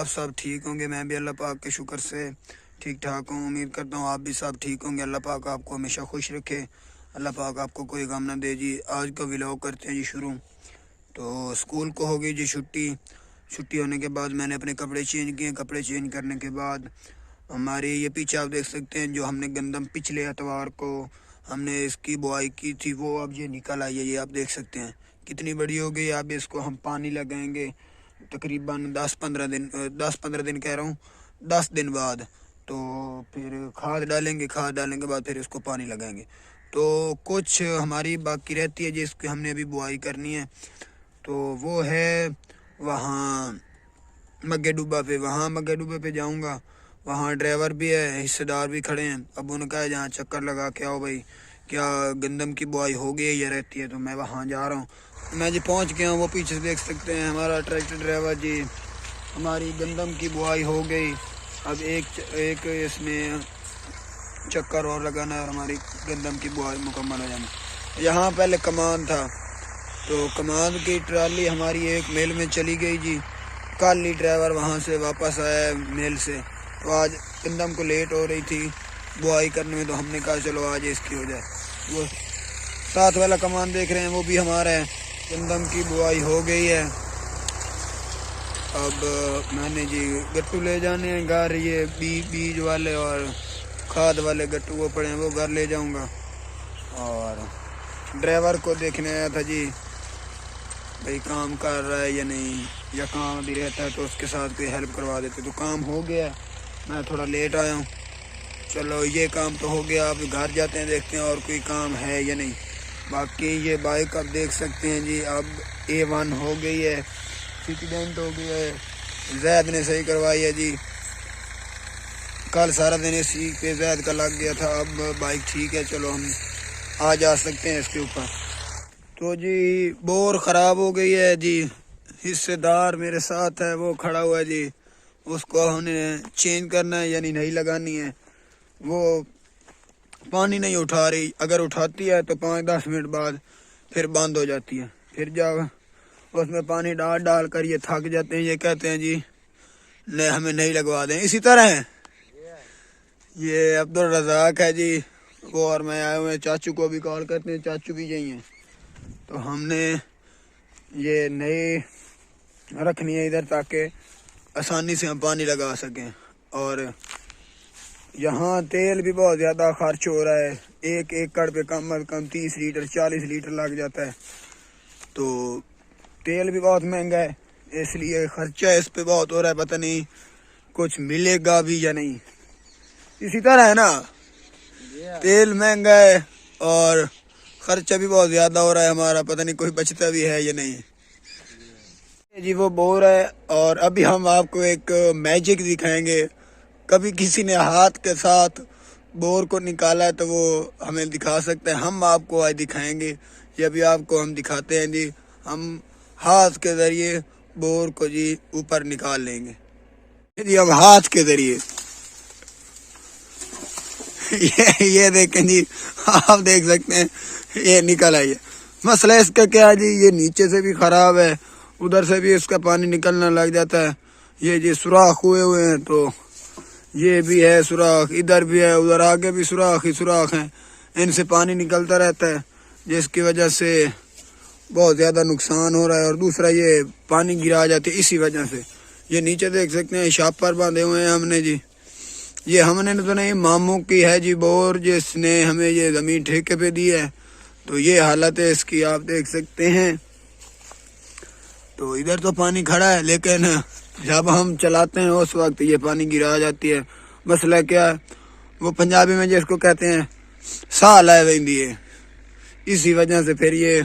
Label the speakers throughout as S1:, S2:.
S1: सब ठीक होंगे। मैं भी अल्लाह पाक के शुक्र से ठीक ठाक हूँ। उम्मीद करता हूँ आप भी सब ठीक होंगे। अल्लाह पाक आपको हमेशा खुश रखे, अल्लाह पाक आपको कोई गम ना दे जी। आज का व्लॉग करते हैं जी शुरू। तो स्कूल को हो गई जी छुट्टी होने के बाद मैंने अपने कपड़े चेंज किए। कपड़े चेंज करने के बाद हमारे ये पीछे आप देख सकते हैं जो हमने गंदम पिछले एतवार को हमने इसकी बुआई की थी, वो अब ये निकल आई है। ये आप देख सकते हैं कितनी बड़ी हो गई। अब इसको हम पानी लगाएंगे तकरीबन 10-15 दिन कह रहा हूँ, 10 दिन बाद। तो फिर खाद डालेंगे, खाद डालने के बाद फिर इसको पानी लगाएंगे। तो कुछ हमारी बाकी रहती है जिसकी हमने अभी बुआई करनी है, तो वो है वहाँ मग्गे डुब्बा पे। वहाँ मग्गे डुब्बे पे जाऊँगा, वहाँ ड्राइवर भी है, हिस्सेदार भी खड़े हैं। अब उनका है जहाँ चक्कर लगा के आओ भाई, क्या गंदम की बुआई हो गई है या रहती है। तो मैं वहाँ जा रहा हूँ। मैं जी पहुँच गया हूँ, वो पीछे से देख सकते हैं हमारा ट्रैक्टर ड्राइवर जी। हमारी गंदम की बुआई हो गई। अब एक इसमें चक्कर और लगाना है और हमारी गंदम की बुआई मुकम्मल हो जाना। यहाँ पहले कमान था, तो कमान की ट्राली हमारी एक मेल में चली गई जी। कल ही ड्राइवर वहाँ से वापस आया मेल से, तो आज गंदम को लेट हो रही थी बुआई करने में, तो हमने कहा चलो आज इसकी हो जाए। वो साथ वाला कमान देख रहे हैं वो भी हमारा है। गंदम की बुआई हो गई है। अब मैंने जी गट्टू ले जाने हैं घर, ये बीज वाले और खाद वाले गट्टू वो पड़े हैं, वो घर ले जाऊंगा। और ड्राइवर को देखने आया था जी भाई काम कर रहा है या नहीं, या काम भी रहता है तो उसके साथ कोई हेल्प करवा देते। तो काम हो गया, मैं थोड़ा लेट आया हूँ। चलो ये काम तो हो गया, अब घर जाते हैं देखते हैं और कोई काम है या नहीं। बाकी ये बाइक आप देख सकते हैं जी, अब A1 हो गई है, एक्सीडेंट हो गया है। जैद ने सही करवाई है जी। कल सारा दिन इसी पे जैद का लग गया था, अब बाइक ठीक है, चलो हम आ जा सकते हैं इसके ऊपर। तो जी बोर ख़राब हो गई है जी। हिस्सेदार मेरे साथ है, वो खड़ा हुआ है जी, उसको हमने चेंज करना है यानी नहीं लगानी है। वो पानी नहीं उठा रही, अगर उठाती है तो 5-10 मिनट बाद फिर बंद हो जाती है। फिर जब उसमें पानी डाल कर ये थक जाते हैं, ये कहते हैं जी नहीं हमें नहीं लगवा दें। इसी तरह है ये अब्दुल रज़ाक है जी, वो और मैं आए हुए हैं। चाचू को भी कॉल करते हैं, चाचू भी यही हैं। तो हमने ये नई रखनी है इधर ताकि आसानी से हम पानी लगा सकें। और यहाँ तेल भी बहुत ज़्यादा खर्च हो रहा है, 1 एकड़ पे कम अज़ कम 30 लीटर 40 लीटर लग जाता है। तो तेल भी बहुत महंगा है, इसलिए खर्चा इस पे बहुत हो रहा है। पता नहीं कुछ मिलेगा भी या नहीं। इसी तरह है ना, तेल महंगा है और खर्चा भी बहुत ज़्यादा हो रहा है हमारा, पता नहीं कोई बचता भी है या नहीं जी। वो बोर है और अभी हम आपको एक मैजिक दिखाएंगे। कभी किसी ने हाथ के साथ बोर को निकाला है तो वो हमें दिखा सकते हैं, हम आपको आज दिखाएंगे। ये अभी आपको हम दिखाते हैं जी, हम हाथ के ज़रिए बोर को जी ऊपर निकाल लेंगे जी, हम हाथ के ज़रिए। ये देखें जी, आप देख सकते हैं ये निकल आई है। मसला इसका क्या है जी, ये नीचे से भी ख़राब है, उधर से भी इसका पानी निकलना लग जाता है। ये जी सुराख हुए हैं, तो ये भी है सुराख, इधर भी है, उधर आगे भी सुराख ही सुराख हैं। इनसे पानी निकलता रहता है जिसकी वजह से बहुत ज़्यादा नुकसान हो रहा है। और दूसरा ये पानी गिरा जाती है इसी वजह से। ये नीचे देख सकते हैं शापर बांधे हुए हैं हमने जी। ये हमने तो नहीं, मामू की है जी बोर, जिसने हमें ये ज़मीन ठेके पे दी है। तो ये हालत है इसकी, आप देख सकते हैं। तो इधर तो पानी खड़ा है, लेकिन जब हम चलाते हैं उस वक्त ये पानी गिरा जाती है। मसला क्या है, वो पंजाबी में जिसको कहते हैं साह ला वेंदी है, इसी वजह से फिर ये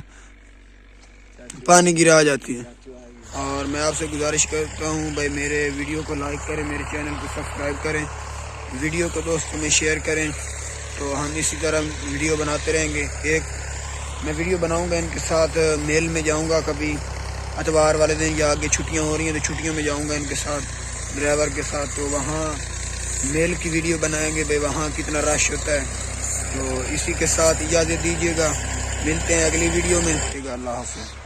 S1: पानी गिरा जाती है। और मैं आपसे गुजारिश करता हूँ भाई मेरे वीडियो को लाइक करें, मेरे चैनल को सब्सक्राइब करें, वीडियो को दोस्तों में शेयर करें। तो हम इसी तरह वीडियो बनाते रहेंगे। एक मैं वीडियो बनाऊंगा इनके साथ, मेल में जाऊंगा कभी अतवार वाले दिन, या आगे छुट्टियां हो रही हैं तो छुट्टियों में जाऊंगा इनके साथ ड्राइवर के साथ। तो वहाँ मेल की वीडियो बनाएंगे भाई, वहाँ कितना रश होता है। तो इसी के साथ इजाज़त दीजिएगा, मिलते हैं अगली वीडियो में। अल्लाह हाफ़िज़।